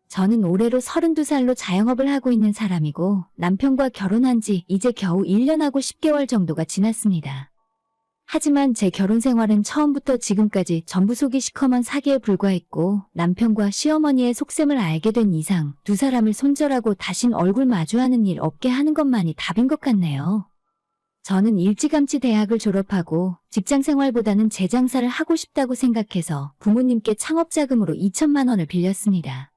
저는 올해로 32살로 자영업을 하고 있는 사람이고 남편과 결혼한 지 이제 겨우 1년하고 10개월 정도가 지났습니다. 하지만 제 결혼 생활은 처음부터 지금까지 전부 속이 시커먼 사기에 불과했고 남편과 시어머니의 속셈을 알게 된 이상 두 사람을 손절하고 다신 얼굴 마주하는 일 없게 하는 것만이 답인 것 같네요. 저는 일찌감치 대학을 졸업하고 직장 생활보다는 제 장사를 하고 싶다고 생각해서 부모님께 창업자금으로 2천만 원을 빌렸습니다.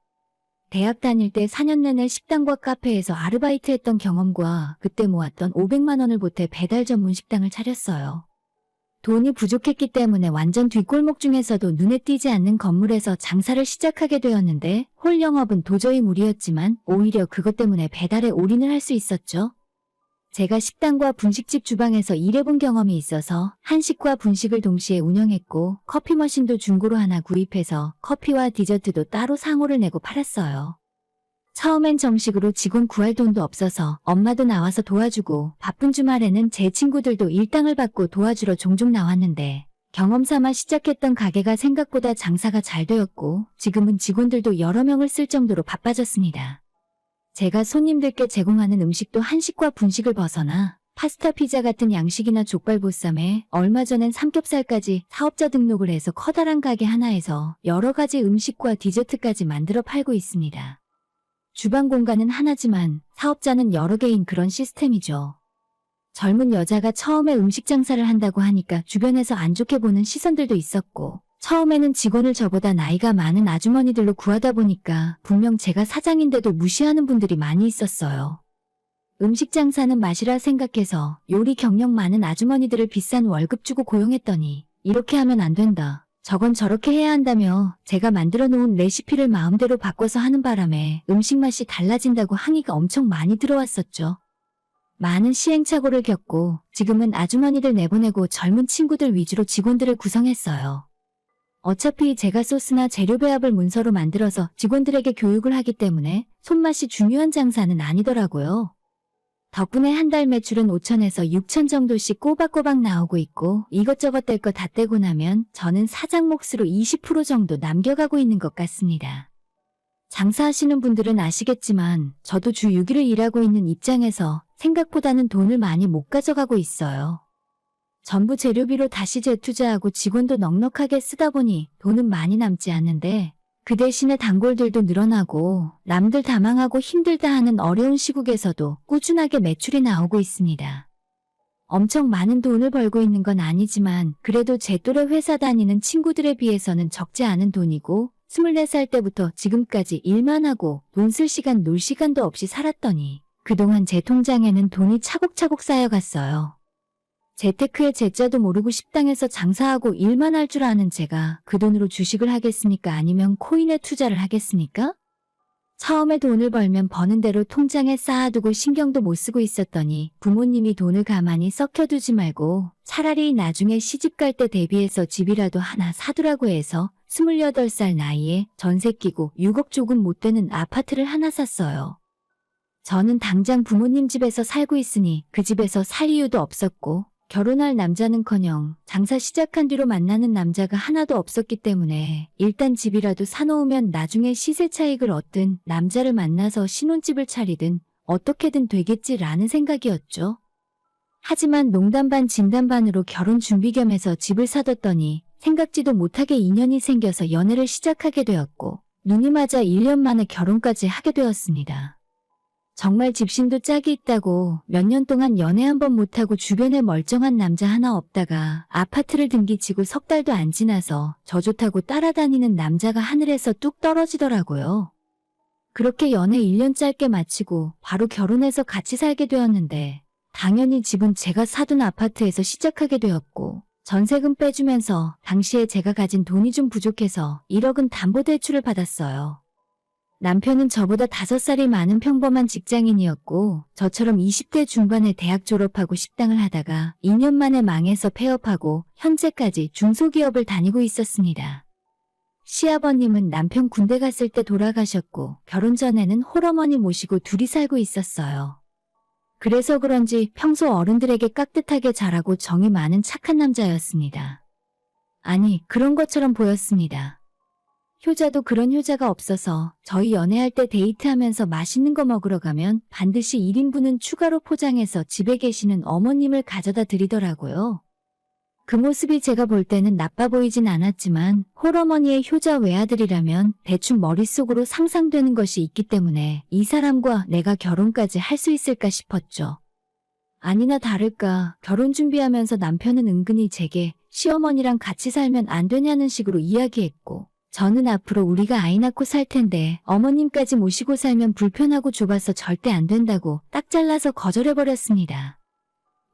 대학 다닐 때 4년 내내 식당과 카페에서 아르바이트했던 경험과 그때 모았던 500만 원을 보태 배달 전문 식당을 차렸어요. 돈이 부족했기 때문에 완전 뒷골목 중에서도 눈에 띄지 않는 건물에서 장사를 시작하게 되었는데 홀 영업은 도저히 무리였지만 오히려 그것 때문에 배달에 올인을 할 수 있었죠. 제가 식당과 분식집 주방에서 일해본 경험이 있어서 한식과 분식을 동시에 운영했고 커피 머신도 중고로 하나 구입해서 커피와 디저트도 따로 상호를 내고 팔았어요. 처음엔 정식으로 직원 구할 돈도 없어서 엄마도 나와서 도와주고 바쁜 주말에는 제 친구들도 일당을 받고 도와주러 종종 나왔는데 경험 삼아 시작했던 가게가 생각보다 장사가 잘 되었고 지금은 직원들도 여러 명을 쓸 정도로 바빠졌습니다. 제가 손님들께 제공하는 음식도 한식과 분식을 벗어나 파스타 피자 같은 양식이나 족발보쌈에 얼마 전엔 삼겹살까지 사업자 등록을 해서 커다란 가게 하나에서 여러 가지 음식과 디저트까지 만들어 팔고 있습니다. 주방 공간은 하나지만 사업자는 여러 개인 그런 시스템이죠. 젊은 여자가 처음에 음식 장사를 한다고 하니까 주변에서 안 좋게 보는 시선들도 있었고 처음에는 직원을 저보다 나이가 많은 아주머니들로 구하다 보니까 분명 제가 사장인데도 무시하는 분들이 많이 있었어요. 음식 장사는 맛이라 생각해서 요리 경력 많은 아주머니들을 비싼 월급 주고 고용했더니 이렇게 하면 안 된다. 저건 저렇게 해야 한다며 제가 만들어 놓은 레시피를 마음대로 바꿔서 하는 바람에 음식 맛이 달라진다고 항의가 엄청 많이 들어왔었죠. 많은 시행착오를 겪고 지금은 아주머니들 내보내고 젊은 친구들 위주로 직원들을 구성했어요. 어차피 제가 소스나 재료 배합을 문서로 만들어서 직원들에게 교육을 하기 때문에 손맛이 중요한 장사는 아니더라고요. 덕분에 한 달 매출은 5천에서 6천 정도씩 꼬박꼬박 나오고 있고 이것저것 뗄 거 다 떼고 나면 저는 사장 몫으로 20% 정도 남겨가고 있는 것 같습니다. 장사하시는 분들은 아시겠지만 저도 주 6일을 일하고 있는 입장에서 생각보다는 돈을 많이 못 가져가고 있어요. 전부 재료비로 다시 재투자하고 직원도 넉넉하게 쓰다 보니 돈은 많이 남지 않는데 그 대신에 단골들도 늘어나고 남들 다 망하고 힘들다 하는 어려운 시국에서도 꾸준하게 매출이 나오고 있습니다. 엄청 많은 돈을 벌고 있는 건 아니지만 그래도 제 또래 회사 다니는 친구들에 비해서는 적지 않은 돈이고 24살 때부터 지금까지 일만 하고 돈 쓸 시간 놀 시간도 없이 살았더니 그동안 제 통장에는 돈이 차곡차곡 쌓여갔어요. 재테크의 재자도 모르고 식당에서 장사하고 일만 할 줄 아는 제가 그 돈으로 주식을 하겠습니까? 아니면 코인에 투자를 하겠습니까? 처음에 돈을 벌면 버는 대로 통장에 쌓아두고 신경도 못 쓰고 있었더니 부모님이 돈을 가만히 썩혀두지 말고 차라리 나중에 시집갈 때 대비해서 집이라도 하나 사두라고 해서 28살 나이에 전세 끼고 6억 조금 못 되는 아파트를 하나 샀어요. 저는 당장 부모님 집에서 살고 있으니 그 집에서 살 이유도 없었고 결혼할 남자는커녕 장사 시작한 뒤로 만나는 남자가 하나도 없었기 때문에 일단 집이라도 사놓으면 나중에 시세 차익을 얻든 남자를 만나서 신혼집을 차리든 어떻게든 되겠지라는 생각이었죠. 하지만 농담 반 진담 반으로 결혼 준비 겸해서 집을 사뒀더니 생각지도 못하게 인연이 생겨서 연애를 시작하게 되었고 눈이 맞아 1년 만에 결혼까지 하게 되었습니다. 정말 집신도 짝이 있다고 몇 년 동안 연애 한 번 못하고 주변에 멀쩡한 남자 하나 없다가 아파트를 등기치고 석 달도 안 지나서 저 좋다고 따라다니는 남자가 하늘에서 뚝 떨어지더라고요. 그렇게 연애 1년 짧게 마치고 바로 결혼해서 같이 살게 되었는데 당연히 집은 제가 사둔 아파트에서 시작하게 되었고 전세금 빼주면서 당시에 제가 가진 돈이 좀 부족해서 1억은 담보대출을 받았어요. 남편은 저보다 5살이 많은 평범한 직장인이었고 저처럼 20대 중반에 대학 졸업하고 식당을 하다가 2년 만에 망해서 폐업하고 현재까지 중소기업을 다니고 있었습니다. 시아버님은 남편 군대 갔을 때 돌아가셨고 결혼 전에는 홀어머니 모시고 둘이 살고 있었어요. 그래서 그런지 평소 어른들에게 깍듯하게 잘하고 정이 많은 착한 남자였습니다. 아니, 그런 것처럼 보였습니다. 효자도 그런 효자가 없어서 저희 연애할 때 데이트하면서 맛있는 거 먹으러 가면 반드시 1인분은 추가로 포장해서 집에 계시는 어머님을 가져다 드리더라고요. 그 모습이 제가 볼 때는 나빠 보이진 않았지만 홀어머니의 효자 외아들이라면 대충 머릿속으로 상상되는 것이 있기 때문에 이 사람과 내가 결혼까지 할 수 있을까 싶었죠. 아니나 다를까 결혼 준비하면서 남편은 은근히 제게 시어머니랑 같이 살면 안 되냐는 식으로 이야기했고, 저는 앞으로 우리가 아이 낳고 살 텐데 어머님까지 모시고 살면 불편하고 좁아서 절대 안 된다고 딱 잘라서 거절해버렸습니다.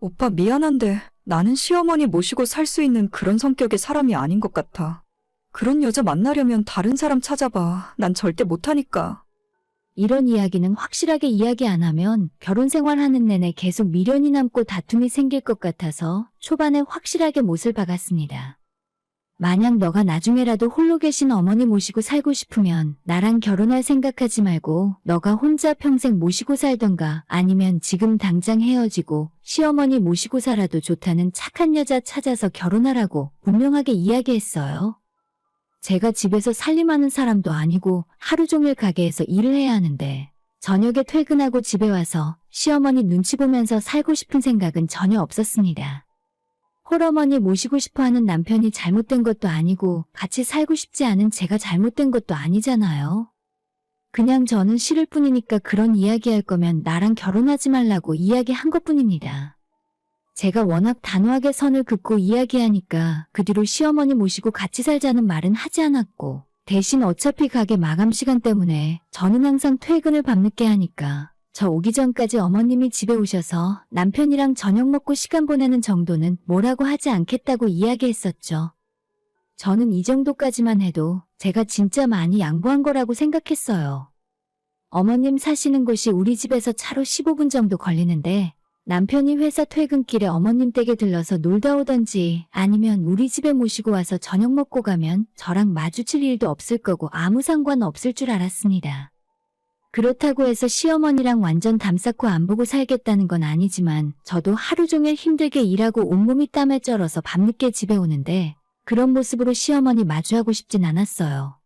오빠 미안한데 나는 시어머니 모시고 살 수 있는 그런 성격의 사람이 아닌 것 같아. 그런 여자 만나려면 다른 사람 찾아봐. 난 절대 못하니까. 이런 이야기는 확실하게 이야기 안 하면 결혼 생활하는 내내 계속 미련이 남고 다툼이 생길 것 같아서 초반에 확실하게 못을 박았습니다. 만약 너가 나중에라도 홀로 계신 어머니 모시고 살고 싶으면 나랑 결혼할 생각하지 말고 너가 혼자 평생 모시고 살던가 아니면 지금 당장 헤어지고 시어머니 모시고 살아도 좋다는 착한 여자 찾아서 결혼하라고 분명하게 이야기했어요. 제가 집에서 살림하는 사람도 아니고 하루 종일 가게에서 일을 해야 하는데 저녁에 퇴근하고 집에 와서 시어머니 눈치 보면서 살고 싶은 생각은 전혀 없었습니다. 홀어머니 모시고 싶어하는 남편이 잘못된 것도 아니고 같이 살고 싶지 않은 제가 잘못된 것도 아니잖아요. 그냥 저는 싫을 뿐이니까 그런 이야기할 거면 나랑 결혼하지 말라고 이야기한 것뿐입니다. 제가 워낙 단호하게 선을 긋고 이야기하니까 그 뒤로 시어머니 모시고 같이 살자는 말은 하지 않았고, 대신 어차피 가게 마감 시간 때문에 저는 항상 퇴근을 밤늦게 하니까 저 오기 전까지 어머님이 집에 오셔서 남편이랑 저녁 먹고 시간 보내는 정도는 뭐라고 하지 않겠다고 이야기했었죠. 저는 이 정도까지만 해도 제가 진짜 많이 양보한 거라고 생각했어요. 어머님 사시는 곳이 우리 집에서 차로 15분 정도 걸리는데 남편이 회사 퇴근길에 어머님 댁에 들러서 놀다 오던지 아니면 우리 집에 모시고 와서 저녁 먹고 가면 저랑 마주칠 일도 없을 거고 아무 상관 없을 줄 알았습니다. 그렇다고 해서 시어머니랑 완전 담쌓고 안 보고 살겠다는 건 아니지만 저도 하루 종일 힘들게 일하고 온몸이 땀에 쩔어서 밤늦게 집에 오는데 그런 모습으로 시어머니 마주하고 싶진 않았어요.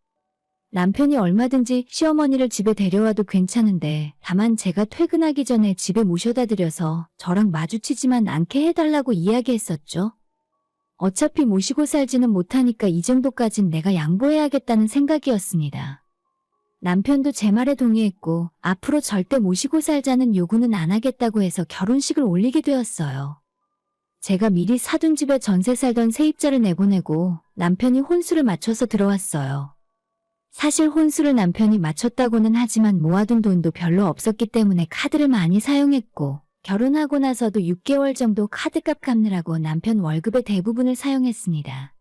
남편이 얼마든지 시어머니를 집에 데려와도 괜찮은데 다만 제가 퇴근하기 전에 집에 모셔다 드려서 저랑 마주치지만 않게 해달라고 이야기했었죠. 어차피 모시고 살지는 못하니까 이 정도까진 내가 양보해야겠다는 생각이었습니다. 남편도 제 말에 동의했고 앞으로 절대 모시고 살자는 요구는 안 하겠다고 해서 결혼식을 올리게 되었어요. 제가 미리 사둔 집에 전세 살던 세입자를 내보내고 남편이 혼수를 맞춰서 들어왔어요. 사실 혼수를 남편이 맞췄다고는 하지만 모아둔 돈도 별로 없었기 때문에 카드를 많이 사용했고 결혼하고 나서도 6개월 정도 카드값 갚느라고 남편 월급의 대부분을 사용했습니다.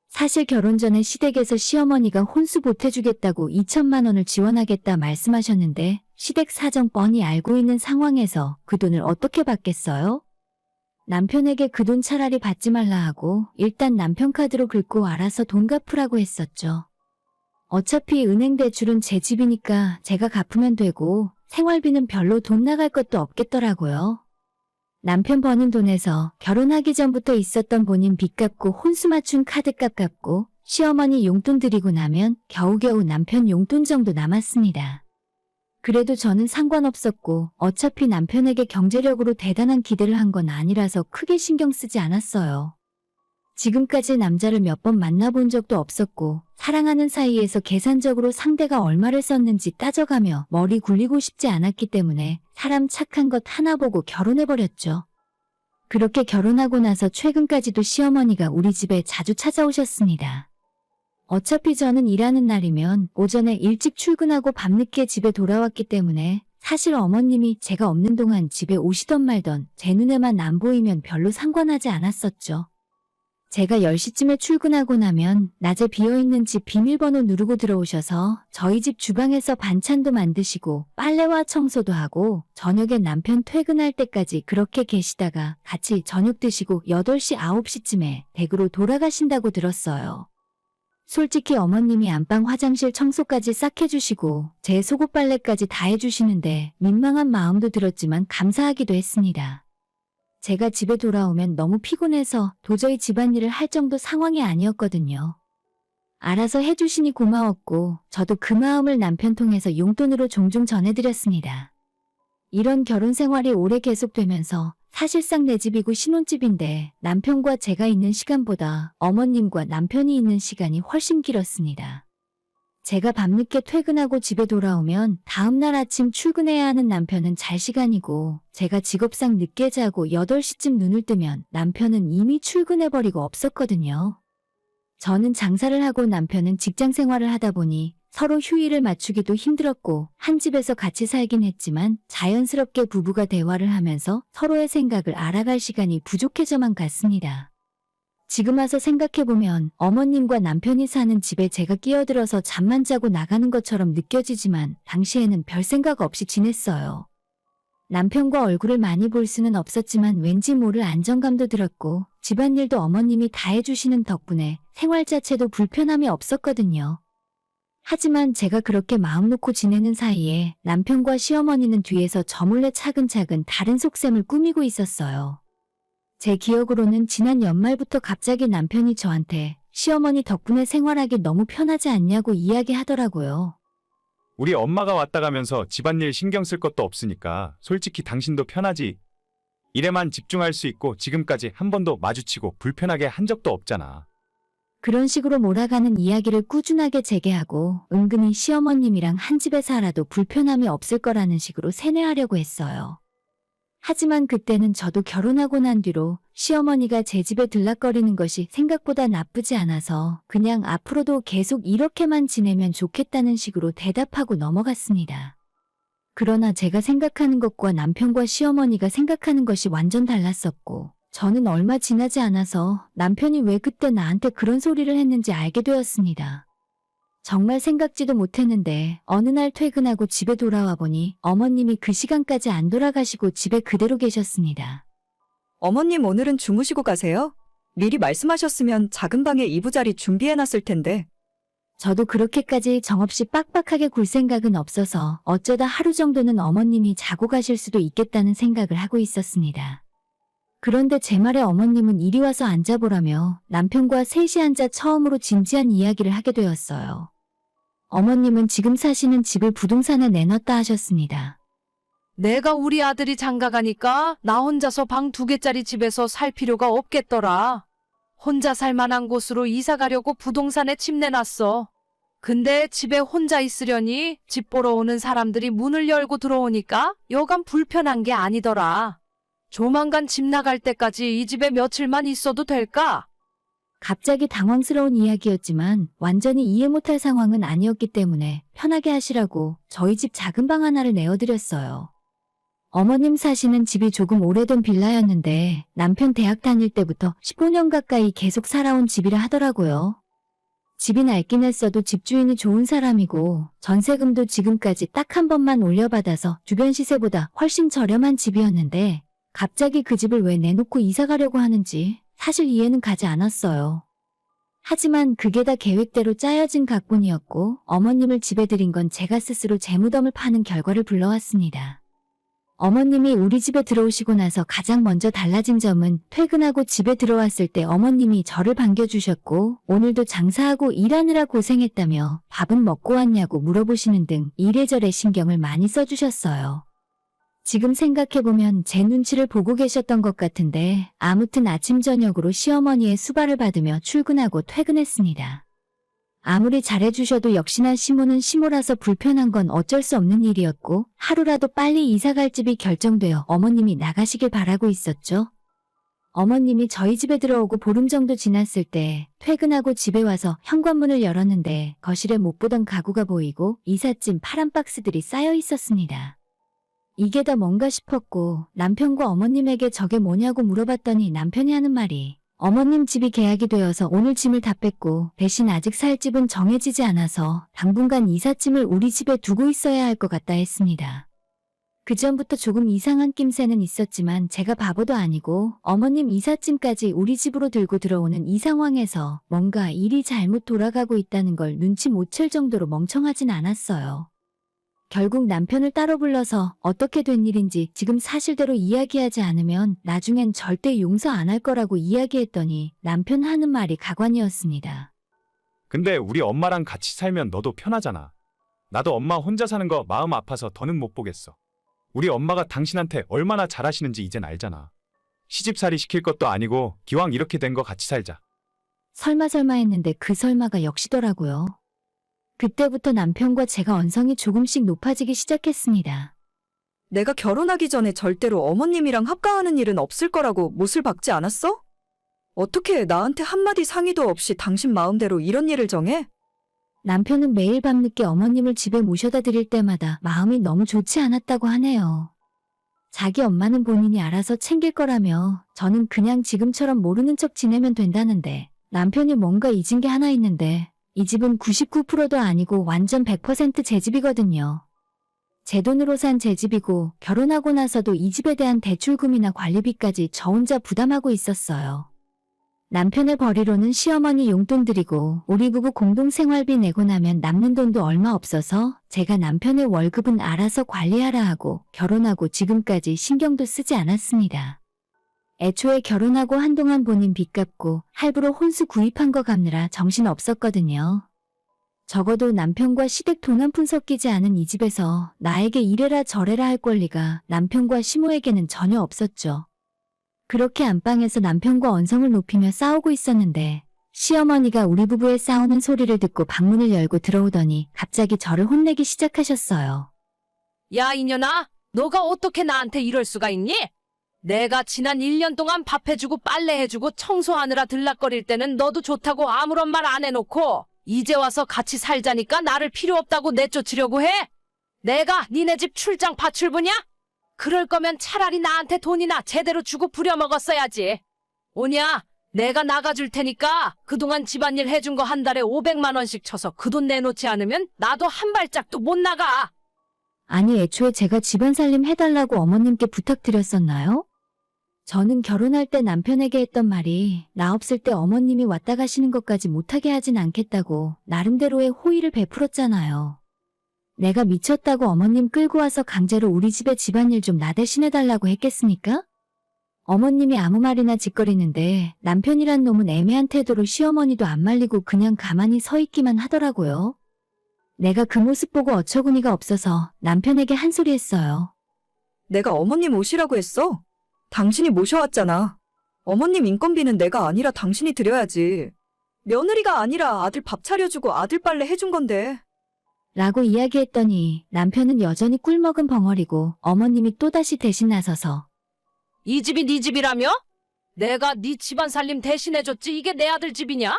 사실 결혼 전에 시댁에서 시어머니가 혼수 보태주겠다고 2천만 원을 지원하겠다 말씀하셨는데 시댁 사정 뻔히 알고 있는 상황에서 그 돈을 어떻게 받겠어요? 남편에게 그 돈 차라리 받지 말라 하고 일단 남편 카드로 긁고 알아서 돈 갚으라고 했었죠. 어차피 은행 대출은 제 집이니까 제가 갚으면 되고 생활비는 별로 돈 나갈 것도 없겠더라고요. 남편 버는 돈에서 결혼하기 전부터 있었던 본인 빚 갚고 혼수 맞춘 카드값 갚고 시어머니 용돈 드리고 나면 겨우겨우 남편 용돈 정도 남았습니다. 그래도 저는 상관없었고 어차피 남편에게 경제력으로 대단한 기대를 한 건 아니라서 크게 신경 쓰지 않았어요. 지금까지 남자를 몇 번 만나본 적도 없었고 사랑하는 사이에서 계산적으로 상대가 얼마를 썼는지 따져가며 머리 굴리고 싶지 않았기 때문에 사람 착한 것 하나 보고 결혼해버렸죠. 그렇게 결혼하고 나서 최근까지도 시어머니가 우리 집에 자주 찾아오셨습니다. 어차피 저는 일하는 날이면 오전에 일찍 출근하고 밤늦게 집에 돌아왔기 때문에 사실 어머님이 제가 없는 동안 집에 오시던 말던 제 눈에만 안 보이면 별로 상관하지 않았었죠. 제가 10시쯤에 출근하고 나면 낮에 비어있는 집 비밀번호 누르고 들어오셔서 저희 집 주방에서 반찬도 만드시고 빨래와 청소도 하고 저녁에 남편 퇴근할 때까지 그렇게 계시다가 같이 저녁 드시고 8시, 9시쯤에 댁으로 돌아가신다고 들었어요. 솔직히 어머님이 안방 화장실 청소까지 싹 해주시고 제 속옷 빨래까지 다 해주시는데 민망한 마음도 들었지만 감사하기도 했습니다. 제가 집에 돌아오면 너무 피곤해서 도저히 집안일을 할 정도 상황이 아니었거든요. 알아서 해주시니 고마웠고 저도 그 마음을 남편 통해서 용돈으로 종종 전해드렸습니다. 이런 결혼 생활이 오래 계속되면서 사실상 내 집이고 신혼집인데 남편과 제가 있는 시간보다 어머님과 남편이 있는 시간이 훨씬 길었습니다. 제가 밤늦게 퇴근하고 집에 돌아오면 다음날 아침 출근해야 하는 남편은 잘 시간이고 제가 직업상 늦게 자고 8시쯤 눈을 뜨면 남편은 이미 출근해버리고 없었거든요. 저는 장사를 하고 남편은 직장 생활을 하다 보니 서로 휴일을 맞추기도 힘들었고 한 집에서 같이 살긴 했지만 자연스럽게 부부가 대화를 하면서 서로의 생각을 알아갈 시간이 부족해져만 갔습니다. 지금 와서 생각해보면 어머님과 남편이 사는 집에 제가 끼어들어서 잠만 자고 나가는 것처럼 느껴지지만 당시에는 별 생각 없이 지냈어요. 남편과 얼굴을 많이 볼 수는 없었지만 왠지 모를 안정감도 들었고 집안일도 어머님이 다 해주시는 덕분에 생활 자체도 불편함이 없었거든요. 하지만 제가 그렇게 마음 놓고 지내는 사이에 남편과 시어머니는 뒤에서 저 몰래 차근차근 다른 속셈을 꾸미고 있었어요. 제 기억으로는 지난 연말부터 갑자기 남편이 저한테 시어머니 덕분에 생활하기 너무 편하지 않냐고 이야기하더라고요. 우리 엄마가 왔다 가면서 집안일 신경 쓸 것도 없으니까 솔직히 당신도 편하지. 일에만 집중할 수 있고 지금까지 한 번도 마주치고 불편하게 한 적도 없잖아. 그런 식으로 몰아가는 이야기를 꾸준하게 재개하고 은근히 시어머님이랑 한 집에 살아도 불편함이 없을 거라는 식으로 세뇌하려고 했어요. 하지만 그때는 저도 결혼하고 난 뒤로 시어머니가 제 집에 들락거리는 것이 생각보다 나쁘지 않아서 그냥 앞으로도 계속 이렇게만 지내면 좋겠다는 식으로 대답하고 넘어갔습니다. 그러나 제가 생각하는 것과 남편과 시어머니가 생각하는 것이 완전 달랐었고 저는 얼마 지나지 않아서 남편이 왜 그때 나한테 그런 소리를 했는지 알게 되었습니다. 정말 생각지도 못했는데 어느 날 퇴근하고 집에 돌아와 보니 어머님이 그 시간까지 안 돌아가시고 집에 그대로 계셨습니다. 어머님 오늘은 주무시고 가세요? 미리 말씀하셨으면 작은 방에 이부자리 준비해놨을 텐데. 저도 그렇게까지 정없이 빡빡하게 굴 생각은 없어서 어쩌다 하루 정도는 어머님이 자고 가실 수도 있겠다는 생각을 하고 있었습니다. 그런데 제 말에 어머님은 이리 와서 앉아보라며 남편과 셋이 앉아 처음으로 진지한 이야기를 하게 되었어요. 어머님은 지금 사시는 집을 부동산에 내놨다 하셨습니다. 내가 우리 아들이 장가가니까 나 혼자서 방 2개짜리 집에서 살 필요가 없겠더라. 혼자 살 만한 곳으로 이사 가려고 부동산에 집 내놨어. 근데 집에 혼자 있으려니 집 보러 오는 사람들이 문을 열고 들어오니까 여간 불편한 게 아니더라. 조만간 집 나갈 때까지 이 집에 며칠만 있어도 될까? 갑자기 당황스러운 이야기였지만 완전히 이해 못할 상황은 아니었기 때문에 편하게 하시라고 저희 집 작은 방 하나를 내어드렸어요. 어머님 사시는 집이 조금 오래된 빌라였는데 남편 대학 다닐 때부터 15년 가까이 계속 살아온 집이라 하더라고요. 집이 낡긴 했어도 집주인이 좋은 사람이고 전세금도 지금까지 딱 한 번만 올려받아서 주변 시세보다 훨씬 저렴한 집이었는데 갑자기 그 집을 왜 내놓고 이사 가려고 하는지 사실 이해는 가지 않았어요. 하지만 그게 다 계획대로 짜여진 각본이었고 어머님을 집에 들인 건 제가 스스로 제 무덤을 파는 결과를 불러왔습니다. 어머님이 우리 집에 들어오시고 나서 가장 먼저 달라진 점은 퇴근하고 집에 들어왔을 때 어머님이 저를 반겨주셨고 오늘도 장사하고 일하느라 고생했다며 밥은 먹고 왔냐고 물어보시는 등 이래저래 신경을 많이 써주셨어요. 지금 생각해보면 제 눈치를 보고 계셨던 것 같은데 아무튼 아침 저녁으로 시어머니의 수발을 받으며 출근하고 퇴근했습니다. 아무리 잘해주셔도 역시나 시모는 시모라서 불편한 건 어쩔 수 없는 일이었고 하루라도 빨리 이사갈 집이 결정되어 어머님이 나가시길 바라고 있었죠. 어머님이 저희 집에 들어오고 보름 정도 지났을 때 퇴근하고 집에 와서 현관문을 열었는데 거실에 못 보던 가구가 보이고 이삿짐 파란 박스들이 쌓여 있었습니다. 이게 다 뭔가 싶었고 남편과 어머님에게 저게 뭐냐고 물어봤더니 남편이 하는 말이 어머님 집이 계약이 되어서 오늘 짐을 다 뺐고 대신 아직 살 집은 정해지지 않아서 당분간 이삿짐을 우리 집에 두고 있어야 할 것 같다 했습니다. 그전부터 조금 이상한 낌새는 있었지만 제가 바보도 아니고 어머님 이삿짐까지 우리 집으로 들고 들어오는 이 상황에서 뭔가 일이 잘못 돌아가고 있다는 걸 눈치 못 챌 정도로 멍청하진 않았어요. 결국 남편을 따로 불러서 어떻게 된 일인지 지금 사실대로 이야기하지 않으면 나중엔 절대 용서 안 할 거라고 이야기했더니 남편 하는 말이 가관이었습니다. 근데 우리 엄마랑 같이 살면 너도 편하잖아. 나도 엄마 혼자 사는 거 마음 아파서 더는 못 보겠어. 우리 엄마가 당신한테 얼마나 잘하시는지 이젠 알잖아. 시집살이 시킬 것도 아니고 기왕 이렇게 된 거 같이 살자. 설마 했는데 그 설마가 역시더라고요. 그때부터 남편과 제가 언성이 조금씩 높아지기 시작했습니다. 내가 결혼하기 전에 절대로 어머님이랑 합가하는 일은 없을 거라고 못을 박지 않았어? 어떻게 나한테 한마디 상의도 없이 당신 마음대로 이런 일을 정해? 남편은 매일 밤늦게 어머님을 집에 모셔다 드릴 때마다 마음이 너무 좋지 않았다고 하네요. 자기 엄마는 본인이 알아서 챙길 거라며 저는 그냥 지금처럼 모르는 척 지내면 된다는데 남편이 뭔가 잊은 게 하나 있는데 이 집은 99%도 아니고 완전 100% 제 집이거든요. 제 돈으로 산 제 집이고 결혼하고 나서도 이 집에 대한 대출금이나 관리비까지 저 혼자 부담하고 있었어요. 남편의 벌이로는 시어머니 용돈 드리고 우리 부부 공동생활비 내고 나면 남는 돈도 얼마 없어서 제가 남편의 월급은 알아서 관리하라 하고 결혼하고 지금까지 신경도 쓰지 않았습니다. 애초에 결혼하고 한동안 본인 빚 갚고 할부로 혼수 구입한 거 갚느라 정신 없었거든요. 적어도 남편과 시댁 돈 한 푼 섞이지 않은 이 집에서 나에게 이래라 저래라 할 권리가 남편과 시모에게는 전혀 없었죠. 그렇게 안방에서 남편과 언성을 높이며 싸우고 있었는데 시어머니가 우리 부부의 싸우는 소리를 듣고 방문을 열고 들어오더니 갑자기 저를 혼내기 시작하셨어요. 야, 이년아, 너가 어떻게 나한테 이럴 수가 있니? 내가 지난 1년 동안 밥 해주고 빨래 해주고 청소하느라 들락거릴 때는 너도 좋다고 아무런 말 안 해놓고 이제 와서 같이 살자니까 나를 필요 없다고 내쫓으려고 해? 내가 니네 집 출장 파출부냐? 그럴 거면 차라리 나한테 돈이나 제대로 주고 부려먹었어야지. 오냐, 내가 나가줄 테니까 그동안 집안일 해준 거 한 달에 500만 원씩 쳐서 그 돈 내놓지 않으면 나도 한 발짝도 못 나가. 아니 애초에 제가 집안 살림 해달라고 어머님께 부탁드렸었나요? 저는 결혼할 때 남편에게 했던 말이 나 없을 때 어머님이 왔다 가시는 것까지 못하게 하진 않겠다고 나름대로의 호의를 베풀었잖아요. 내가 미쳤다고 어머님 끌고 와서 강제로 우리 집에 집안일 좀 나 대신해달라고 했겠습니까? 어머님이 아무 말이나 짓거리는데 남편이란 놈은 애매한 태도로 시어머니도 안 말리고 그냥 가만히 서 있기만 하더라고요. 내가 그 모습 보고 어처구니가 없어서 남편에게 한 소리 했어요. 내가 어머님 오시라고 했어. 당신이 모셔왔잖아. 어머님 인건비는 내가 아니라 당신이 드려야지. 며느리가 아니라 아들 밥 차려주고 아들 빨래 해준 건데. 라고 이야기했더니 남편은 여전히 꿀먹은 벙어리고 어머님이 또다시 대신 나서서 이 집이 네 집이라며? 내가 네 집안 살림 대신해줬지 이게 내 아들 집이냐?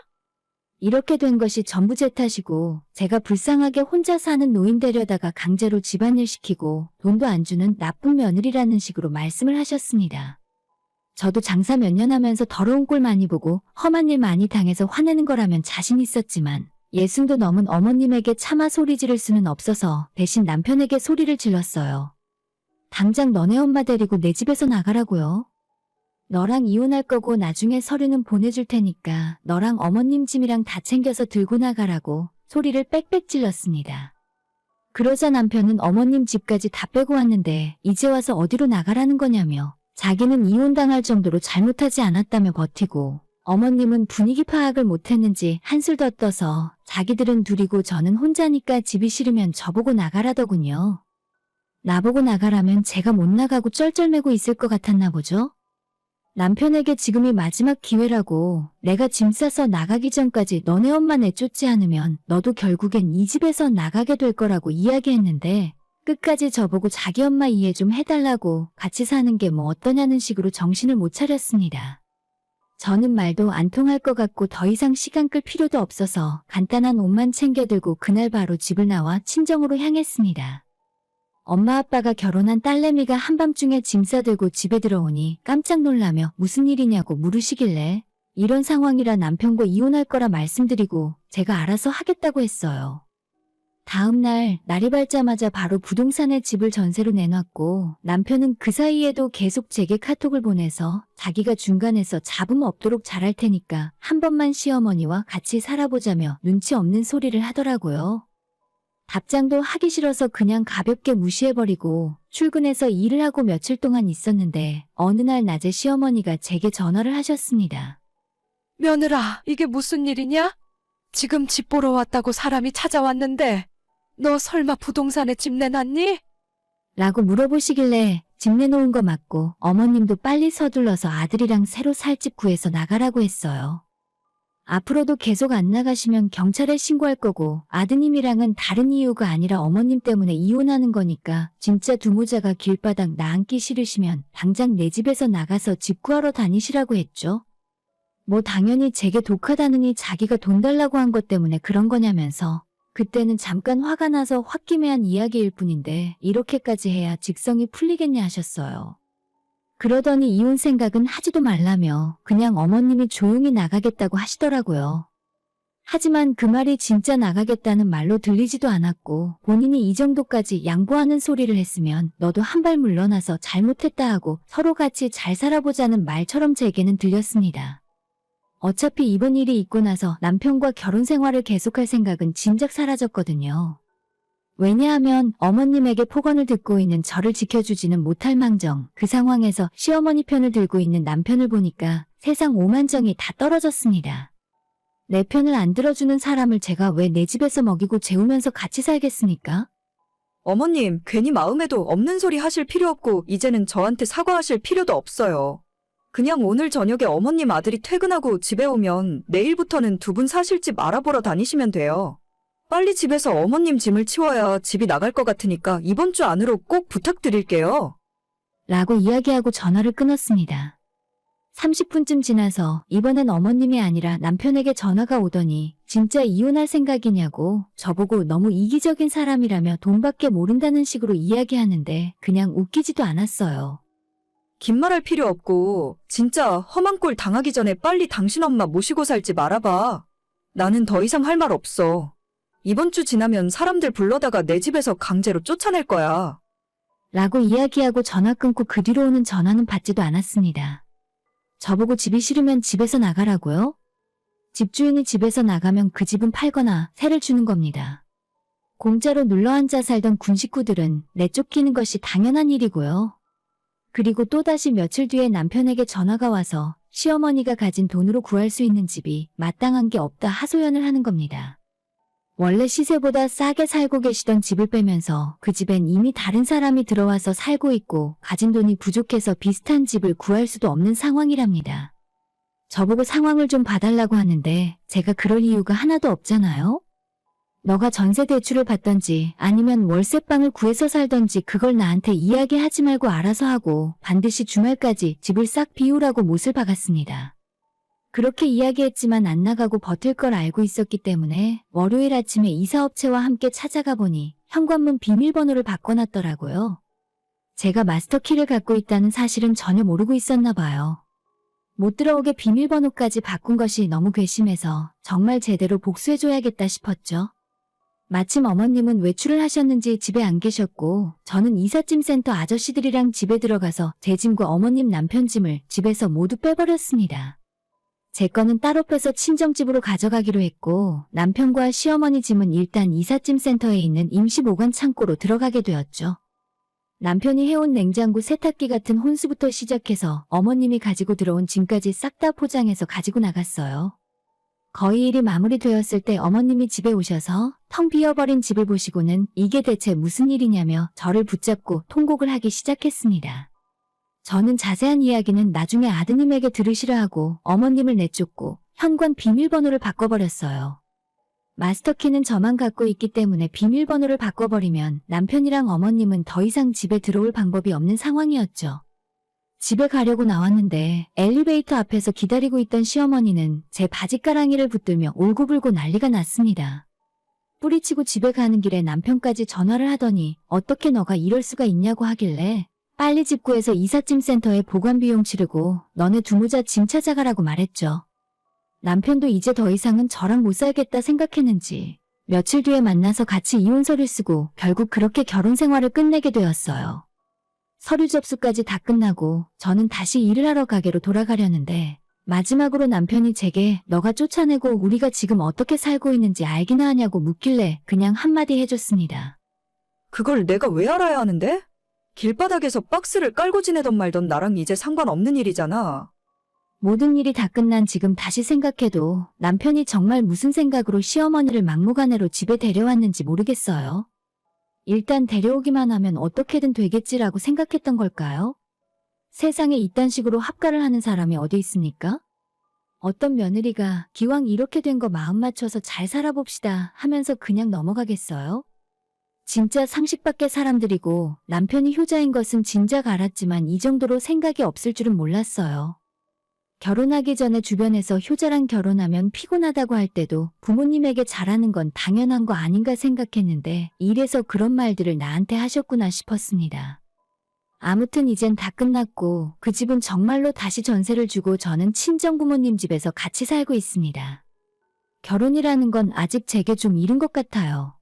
이렇게 된 것이 전부 제 탓이고 제가 불쌍하게 혼자 사는 노인 데려다가 강제로 집안일 시키고 돈도 안 주는 나쁜 며느리라는 식으로 말씀을 하셨습니다. 저도 장사 몇 년 하면서 더러운 꼴 많이 보고 험한 일 많이 당해서 화내는 거라면 자신 있었지만 60도 넘은 어머님에게 차마 소리 지를 수는 없어서 대신 남편에게 소리를 질렀어요. 당장 너네 엄마 데리고 내 집에서 나가라고요. 너랑 이혼할 거고 나중에 서류는 보내줄 테니까 너랑 어머님 짐이랑 다 챙겨서 들고 나가라고 소리를 빽빽 질렀습니다. 그러자 남편은 어머님 집까지 다 빼고 왔는데 이제 와서 어디로 나가라는 거냐며 자기는 이혼당할 정도로 잘못하지 않았다며 버티고 어머님은 분위기 파악을 못했는지 한술 더 떠서 자기들은 둘이고 저는 혼자니까 집이 싫으면 저보고 나가라더군요. 나보고 나가라면 제가 못 나가고 쩔쩔매고 있을 것 같았나 보죠? 남편에게 지금이 마지막 기회라고 내가 짐 싸서 나가기 전까지 너네 엄마 내쫓지 않으면 너도 결국엔 이 집에서 나가게 될 거라고 이야기했는데 끝까지 저보고 자기 엄마 이해 좀 해달라고 같이 사는 게 뭐 어떠냐는 식으로 정신을 못 차렸습니다. 저는 말도 안 통할 것 같고 더 이상 시간 끌 필요도 없어서 간단한 옷만 챙겨 들고 그날 바로 집을 나와 친정으로 향했습니다. 엄마 아빠가 결혼한 딸내미가 한밤중에 짐 싸들고 집에 들어오니 깜짝 놀라며 무슨 일이냐고 물으시길래 이런 상황이라 남편과 이혼할 거라 말씀드리고 제가 알아서 하겠다고 했어요. 다음 날 날이 밝자마자 바로 부동산에 집을 전세로 내놨고 남편은 그 사이에도 계속 제게 카톡을 보내서 자기가 중간에서 잡음 없도록 잘할 테니까 한 번만 시어머니와 같이 살아보자며 눈치 없는 소리를 하더라고요. 답장도 하기 싫어서 그냥 가볍게 무시해버리고 출근해서 일을 하고 며칠 동안 있었는데 어느 날 낮에 시어머니가 제게 전화를 하셨습니다. 며느라, 이게 무슨 일이냐? 지금 집 보러 왔다고 사람이 찾아왔는데 너 설마 부동산에 집 내놨니? 라고 물어보시길래 집 내놓은 거 맞고 어머님도 빨리 서둘러서 아들이랑 새로 살 집 구해서 나가라고 했어요. 앞으로도 계속 안 나가시면 경찰에 신고할 거고 아드님이랑은 다른 이유가 아니라 어머님 때문에 이혼하는 거니까 진짜 두모자가 길바닥 나앉기 싫으시면 당장 내 집에서 나가서 집 구하러 다니시라고 했죠. 뭐 당연히 제게 독하다느니 자기가 돈 달라고 한 것 때문에 그런 거냐면서 그때는 잠깐 화가 나서 홧김에한 이야기일 뿐인데 이렇게까지 해야 직성이 풀리겠냐 하셨어요. 그러더니 이혼 생각은 하지도 말라며 그냥 어머님이 조용히 나가겠다고 하시더라고요. 하지만 그 말이 진짜 나가겠다는 말로 들리지도 않았고 본인이 이 정도까지 양보하는 소리를 했으면 너도 한 발 물러나서 잘못했다 하고 서로 같이 잘 살아보자는 말처럼 제게는 들렸습니다. 어차피 이번 일이 있고 나서 남편과 결혼 생활을 계속할 생각은 진작 사라졌거든요. 왜냐하면 어머님에게 폭언을 듣고 있는 저를 지켜주지는 못할 망정 그 상황에서 시어머니 편을 들고 있는 남편을 보니까 세상 오만정이 다 떨어졌습니다. 내 편을 안 들어주는 사람을 제가 왜 내 집에서 먹이고 재우면서 같이 살겠습니까? 어머님, 괜히 마음에도 없는 소리 하실 필요 없고 이제는 저한테 사과하실 필요도 없어요. 그냥 오늘 저녁에 어머님 아들이 퇴근하고 집에 오면 내일부터는 두 분 사실 집 알아보러 다니시면 돼요. 빨리 집에서 어머님 짐을 치워야 집이 나갈 것 같으니까 이번 주 안으로 꼭 부탁드릴게요. 라고 이야기하고 전화를 끊었습니다. 30분쯤 지나서 이번엔 어머님이 아니라 남편에게 전화가 오더니 진짜 이혼할 생각이냐고 저보고 너무 이기적인 사람이라며 돈밖에 모른다는 식으로 이야기하는데 그냥 웃기지도 않았어요. 긴 말할 필요 없고 진짜 험한 꼴 당하기 전에 빨리 당신 엄마 모시고 살지 말아봐. 나는 더 이상 할 말 없어. 이번 주 지나면 사람들 불러다가 내 집에서 강제로 쫓아낼 거야. 라고 이야기하고 전화 끊고 그 뒤로 오는 전화는 받지도 않았습니다. 저보고 집이 싫으면 집에서 나가라고요? 집주인이 집에서 나가면 그 집은 팔거나 세를 주는 겁니다. 공짜로 눌러앉아 살던 군 식구들은 내쫓기는 것이 당연한 일이고요. 그리고 또다시 며칠 뒤에 남편에게 전화가 와서 시어머니가 가진 돈으로 구할 수 있는 집이 마땅한 게 없다 하소연을 하는 겁니다. 원래 시세보다 싸게 살고 계시던 집을 빼면서 그 집엔 이미 다른 사람이 들어와서 살고 있고 가진 돈이 부족해서 비슷한 집을 구할 수도 없는 상황이랍니다. 저보고 상황을 좀 봐달라고 하는데 제가 그럴 이유가 하나도 없잖아요? 너가 전세 대출을 받던지 아니면 월세방을 구해서 살던지 그걸 나한테 이야기하지 말고 알아서 하고 반드시 주말까지 집을 싹 비우라고 못을 박았습니다. 그렇게 이야기했지만 안 나가고 버틸 걸 알고 있었기 때문에 월요일 아침에 이사업체와 함께 찾아가 보니 현관문 비밀번호를 바꿔놨더라고요. 제가 마스터키를 갖고 있다는 사실은 전혀 모르고 있었나 봐요. 못 들어오게 비밀번호까지 바꾼 것이 너무 괘씸해서 정말 제대로 복수해줘야겠다 싶었죠. 마침 어머님은 외출을 하셨는지 집에 안 계셨고 저는 이삿짐 센터 아저씨들이랑 집에 들어가서 제 짐과 어머님 남편 짐을 집에서 모두 빼버렸습니다. 제 거는 따로 빼서 친정집으로 가져가기로 했고 남편과 시어머니 짐은 일단 이삿짐 센터에 있는 임시 보관 창고로 들어가게 되었죠. 남편이 해온 냉장고, 세탁기 같은 혼수부터 시작해서 어머님이 가지고 들어온 짐까지 싹 다 포장해서 가지고 나갔어요. 거의 일이 마무리되었을 때 어머님이 집에 오셔서 텅 비어버린 집을 보시고는 이게 대체 무슨 일이냐며 저를 붙잡고 통곡을 하기 시작했습니다. 저는 자세한 이야기는 나중에 아드님에게 들으시라 하고 어머님을 내쫓고 현관 비밀번호를 바꿔버렸어요. 마스터키는 저만 갖고 있기 때문에 비밀번호를 바꿔버리면 남편이랑 어머님은 더 이상 집에 들어올 방법이 없는 상황이었죠. 집에 가려고 나왔는데 엘리베이터 앞에서 기다리고 있던 시어머니는 제 바지가랑이를 붙들며 울고불고 난리가 났습니다. 뿌리치고 집에 가는 길에 남편까지 전화를 하더니 어떻게 너가 이럴 수가 있냐고 하길래 빨리 집 구해서 이삿짐 센터에 보관 비용 치르고 너네 두모자 짐 찾아가라고 말했죠. 남편도 이제 더 이상은 저랑 못 살겠다 생각했는지 며칠 뒤에 만나서 같이 이혼 서류 쓰고 결국 그렇게 결혼 생활을 끝내게 되었어요. 서류 접수까지 다 끝나고 저는 다시 일을 하러 가게로 돌아가려는데 마지막으로 남편이 제게 너가 쫓아내고 우리가 지금 어떻게 살고 있는지 알기나 하냐고 묻길래 그냥 한마디 해줬습니다. 그걸 내가 왜 알아야 하는데? 길바닥에서 박스를 깔고 지내던 말던 나랑 이제 상관없는 일이잖아. 모든 일이 다 끝난 지금 다시 생각해도 남편이 정말 무슨 생각으로 시어머니를 막무가내로 집에 데려왔는지 모르겠어요. 일단 데려오기만 하면 어떻게든 되겠지라고 생각했던 걸까요? 세상에 이딴 식으로 합가를 하는 사람이 어디 있습니까? 어떤 며느리가 기왕 이렇게 된 거 마음 맞춰서 잘 살아봅시다 하면서 그냥 넘어가겠어요? 진짜 30밖에 사람들이고 남편이 효자인 것은 진작 알았지만 이 정도로 생각이 없을 줄은 몰랐어요. 결혼하기 전에 주변에서 효자랑 결혼하면 피곤하다고 할 때도 부모님에게 잘하는 건 당연한 거 아닌가 생각했는데 이래서 그런 말들을 나한테 하셨구나 싶었습니다. 아무튼 이젠 다 끝났고 그 집은 정말로 다시 전세를 주고 저는 친정 부모님 집에서 같이 살고 있습니다. 결혼이라는 건 아직 제게 좀 이른 것 같아요.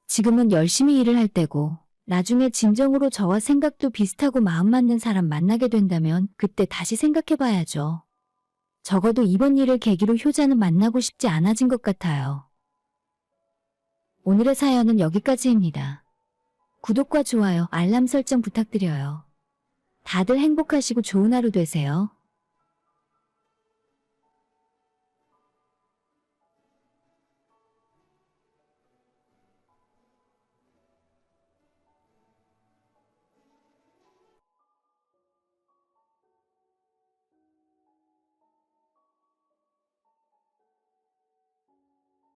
지금은 열심히 일을 할 때고 나중에 진정으로 저와 생각도 비슷하고 마음 맞는 사람 만나게 된다면 그때 다시 생각해봐야죠. 적어도 이번 일을 계기로 효자는 만나고 싶지 않아진 것 같아요. 오늘의 사연은 여기까지입니다. 구독과 좋아요, 알람 설정 부탁드려요. 다들 행복하시고 좋은 하루 되세요.